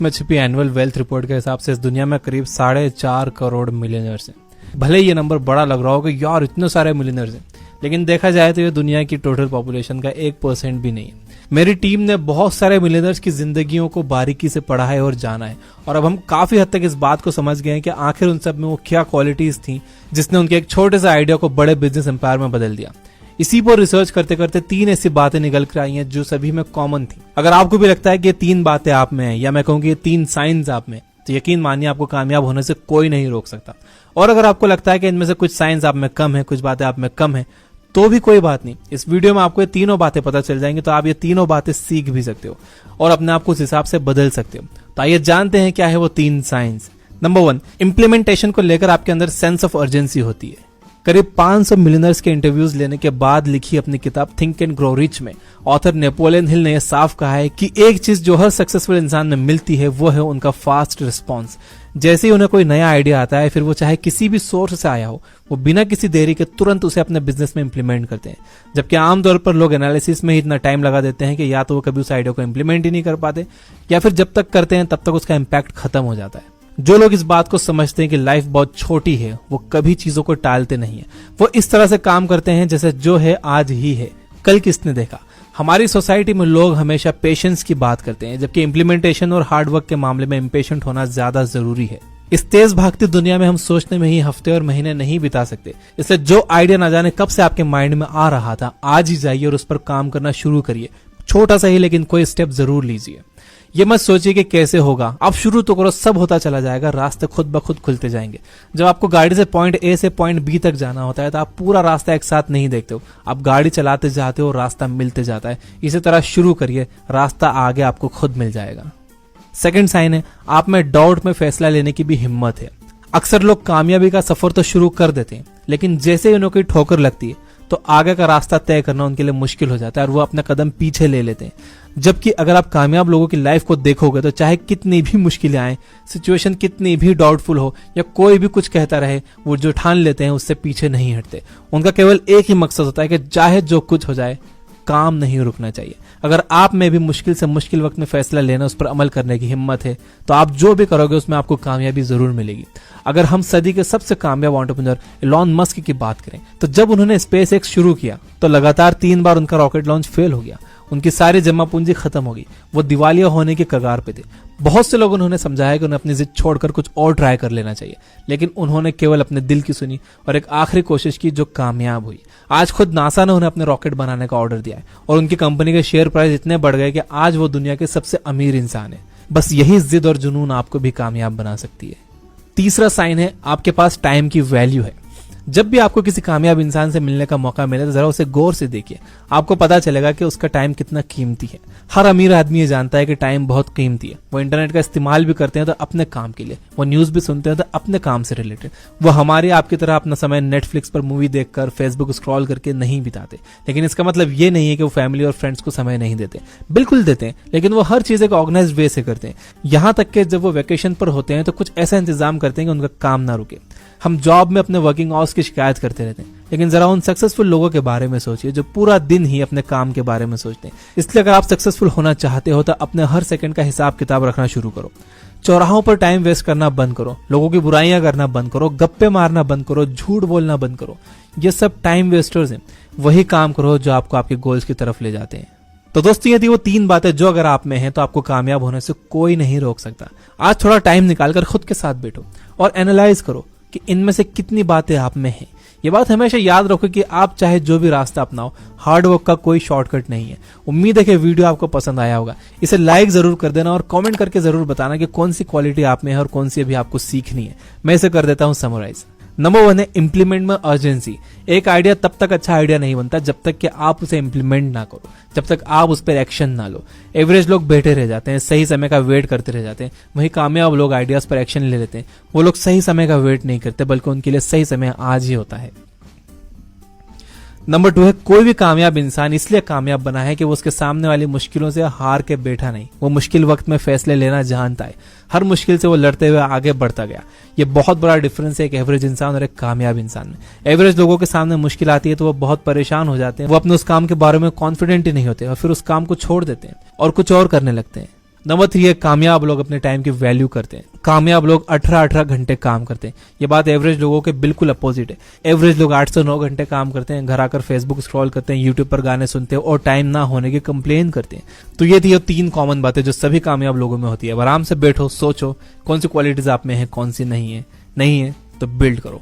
में छिपी annual wealth report के हिसाब से इस दुनिया में करीब 4.5 करोड़ मिलियनर्स हैं। भले ही ये नंबर बड़ा लग रहा हो कि यार इतने सारे मिलियनर्स हैं, लेकिन देखा जाए तो ये दुनिया की टोटल पॉपुलेशन का 1% भी नहीं है। मेरी टीम ने बहुत सारे मिलियनर्स की जिंदगियों को बारीकी से पढ़ा है और जाना है, और अब हम काफी हद तक इस बात को समझ गए हैं कि आखिर उन सब में वो क्या क्वालिटीज थी जिसने उनके एक छोटे से आइडिया को बड़े बिजनेस एम्पायर में बदल दिया। इसी पर रिसर्च करते करते 3 ऐसी बातें निकल कर आई हैं जो सभी में कॉमन थी। अगर आपको भी लगता है कि ये 3 बातें आप में हैं, या मैं कहूँ कि ये 3 साइंस आप में, तो यकीन मानिए आपको कामयाब होने से कोई नहीं रोक सकता। और अगर आपको लगता है कि इनमें से कुछ साइंस आप में कम है, कुछ बातें आप में कम है, तो भी कोई बात नहीं। इस वीडियो में आपको ये तीनों बातें पता चल जाएंगी, तो आप ये तीनों बातें सीख भी सकते हो और अपने आप को उस हिसाब से बदल सकते हो। तो आइए जानते हैं क्या है वो 3 साइंस। नंबर 1, इंप्लीमेंटेशन को लेकर आपके अंदर सेंस ऑफ अर्जेंसी होती है। करीब 500 मिलियनर्स के इंटरव्यूज लेने के बाद लिखी अपनी किताब थिंक एंड ग्रो रिच में ऑथर नेपोलियन हिल ने यह साफ कहा है कि एक चीज जो हर सक्सेसफुल इंसान में मिलती है वो है उनका फास्ट रिस्पॉन्स। जैसे ही उन्हें कोई नया आइडिया आता है, फिर वो चाहे किसी भी सोर्स से आया हो, वो बिना किसी देरी के तुरंत उसे अपने बिजनेस में इंप्लीमेंट करते हैं। जबकि आमतौर पर लोग एनालिसिस में ही इतना टाइम लगा देते हैं कि या तो वो कभी उस आइडिया को इंप्लीमेंट ही नहीं कर पाते, या फिर जब तक करते हैं तब तक उसका इम्पैक्ट खत्म हो जाता है। जो लोग इस बात को समझते हैं कि लाइफ बहुत छोटी है, वो कभी चीजों को टालते नहीं है। वो इस तरह से काम करते हैं जैसे जो है आज ही है, कल किसने देखा। हमारी सोसाइटी में लोग हमेशा पेशेंस की बात करते हैं, जबकि इंप्लीमेंटेशन और हार्डवर्क के मामले में इम्पेशेंट होना ज्यादा जरूरी है। इस तेज भागती दुनिया में हम सोचने में ही हफ्ते और महीने नहीं बिता सकते। इसलिए जो आइडिया ना जाने कब से आपके माइंड में आ रहा था, आज ही जाइए और उस पर काम करना शुरू करिए। छोटा सा ही लेकिन कोई स्टेप जरूर लीजिए। ये मत सोचिए कि कैसे होगा, आप शुरू तो करो, सब होता चला जाएगा, रास्ते खुद ब खुद खुलते जाएंगे। जब आपको गाड़ी से पॉइंट ए से पॉइंट बी तक जाना होता है तो आप पूरा रास्ता एक साथ नहीं देखते हो, आप गाड़ी चलाते जाते हो, रास्ता मिलते जाता है। इसी तरह शुरू करिए, रास्ता आगे आपको खुद मिल जाएगा। सेकंड साइन है, आप में डाउट में फैसला लेने की भी हिम्मत है। अक्सर लोग कामयाबी का सफर तो शुरू कर देते हैं, लेकिन जैसे ही उन्हें कोई ठोकर लगती है तो आगे का रास्ता तय करना उनके लिए मुश्किल हो जाता है और वो अपना कदम पीछे ले लेते हैं। जबकि अगर आप कामयाब लोगों की लाइफ को देखोगे तो चाहे कितनी भी मुश्किलें आए, सिचुएशन कितनी भी डाउटफुल हो, या कोई भी कुछ कहता रहे, वो जो ठान लेते हैं उससे पीछे नहीं हटते। उनका केवल एक ही मकसद होता है कि चाहे जो कुछ हो जाए, काम नहीं रुकना चाहिए। अगर आप में भी मुश्किल से मुश्किल वक्त में फैसला लेना, उस पर अमल करने की हिम्मत है, तो आप जो भी करोगे उसमें आपको कामयाबी जरूर मिलेगी। अगर हम सदी के सबसे कामयाब एंटरप्रेन्योर एलॉन मस्क की बात करें, तो जब उन्होंने स्पेसएक्स शुरू किया तो लगातार 3 बार उनका रॉकेट लॉन्च फेल हो गया। उनकी सारी जमा पूंजी खत्म हो गई, वो दिवालिया होने के कगार पे थे। बहुत से लोग उन्होंने समझाया कि उन्हें अपनी जिद छोड़कर कुछ और ट्राई कर लेना चाहिए, लेकिन उन्होंने केवल अपने दिल की सुनी और एक आखिरी कोशिश की जो कामयाब हुई। आज खुद नासा ने उन्हें अपने रॉकेट बनाने का ऑर्डर दिया है और उनकी कंपनी के शेयर प्राइस इतने बढ़ गए कि आज वो दुनिया के सबसे अमीर इंसान है। बस यही जिद और जुनून आपको भी कामयाब बना सकती है। तीसरा साइन है, आपके पास टाइम की वैल्यू है। जब भी आपको किसी कामयाब इंसान से मिलने का मौका मिले तो जरा उसे गौर से देखिए, आपको पता चलेगा कि उसका टाइम कितना कीमती है। हर अमीर आदमी ये जानता है कि टाइम बहुत कीमती है। वो इंटरनेट का इस्तेमाल भी करते हैं तो अपने काम के लिए, वो न्यूज भी सुनते हैं तो अपने काम से रिलेटेड। वो हमारी आपकी तरह अपना समय नेटफ्लिक्स पर मूवी देखकर, फेसबुक स्क्रॉल करके नहीं बिताते। लेकिन इसका मतलब ये नहीं है कि वो फैमिली और फ्रेंड्स को समय नहीं देते, बिल्कुल देते हैं, लेकिन वो हर चीज एक ऑर्गेनाइज्ड वे से करते हैं। यहाँ तक कि जब वो वेकेशन पर होते हैं तो कुछ ऐसा इंतजाम करते हैं कि उनका काम ना रुके। हम जॉब में अपने वर्किंग आवर्स की शिकायत करते रहते हैं, लेकिन जरा उन सक्सेसफुल लोगों के बारे में सोचिए जो पूरा दिन ही अपने काम के बारे में सोचते हैं। इसलिए अगर आप सक्सेसफुल होना चाहते हो तो अपने हर सेकंड का हिसाब किताब रखना शुरू करो। चौराहों पर टाइम वेस्ट करना बंद करो, लोगों की बुराइयां करना बंद करो, गप्पे मारना बंद करो, झूठ बोलना बंद करो। ये सब टाइम वेस्टर्स हैं। वही काम करो जो आपको आपके गोल्स की तरफ ले जाते हैं। तो दोस्तों, यदि वो 3 बातें जो अगर आप में हैं तो आपको कामयाब होने से कोई नहीं रोक सकता। आज थोड़ा टाइम निकालकर खुद के साथ बैठो और एनालाइज करो कि इनमें से कितनी बातें आप में हैं। ये बात हमेशा याद रखो कि आप चाहे जो भी रास्ता अपनाओ, हार्डवर्क का कोई शॉर्टकट नहीं है। उम्मीद है कि वीडियो आपको पसंद आया होगा। इसे लाइक जरूर कर देना और कमेंट करके जरूर बताना कि कौन सी क्वालिटी आप में है और कौन सी अभी आपको सीखनी है। मैं इसे कर देता हूं समराइज। नंबर 1 है इंप्लीमेंट में अर्जेंसी। एक आइडिया तब तक अच्छा आइडिया नहीं बनता जब तक कि आप उसे इंप्लीमेंट ना करो, जब तक आप उस पर एक्शन ना लो। एवरेज लोग बैठे रह जाते हैं, सही समय का वेट करते रह जाते हैं। वहीं कामयाब लोग आइडियाज पर एक्शन ले लेते हैं। वो लोग सही समय का वेट नहीं करते, बल्कि उनके लिए सही समय आज ही होता है। नंबर 2 है कोई भी कामयाब इंसान इसलिए कामयाब बना है कि वो उसके सामने वाली मुश्किलों से हार के बैठा नहीं। वो मुश्किल वक्त में फैसले लेना जानता है। हर मुश्किल से वो लड़ते हुए आगे बढ़ता गया। ये बहुत बड़ा डिफरेंस है एक एवरेज इंसान और एक कामयाब इंसान में। एवरेज लोगों के सामने मुश्किल आती है तो वो बहुत परेशान हो जाते हैं। वो अपने उस काम के बारे में कॉन्फिडेंट ही नहीं होते और फिर उस काम को छोड़ देते हैं और कुछ और करने लगते हैं। नंबर 3 है कामयाब लोग अपने टाइम की वैल्यू करते हैं। कामयाब लोग 18-18 घंटे काम करते हैं। ये बात एवरेज लोगों के बिल्कुल अपोजिट है। एवरेज लोग 8 से 9 घंटे काम करते हैं, घर आकर फेसबुक स्क्रॉल करते हैं, यूट्यूब पर गाने सुनते हैं और टाइम ना होने की कंप्लेन करते हैं। तो ये थी 3 कॉमन बातें जो सभी कामयाब लोगों में होती है। अब आराम से बैठो, सोचो कौन सी क्वालिटीज आप में है, कौन सी नहीं है तो बिल्ड करो।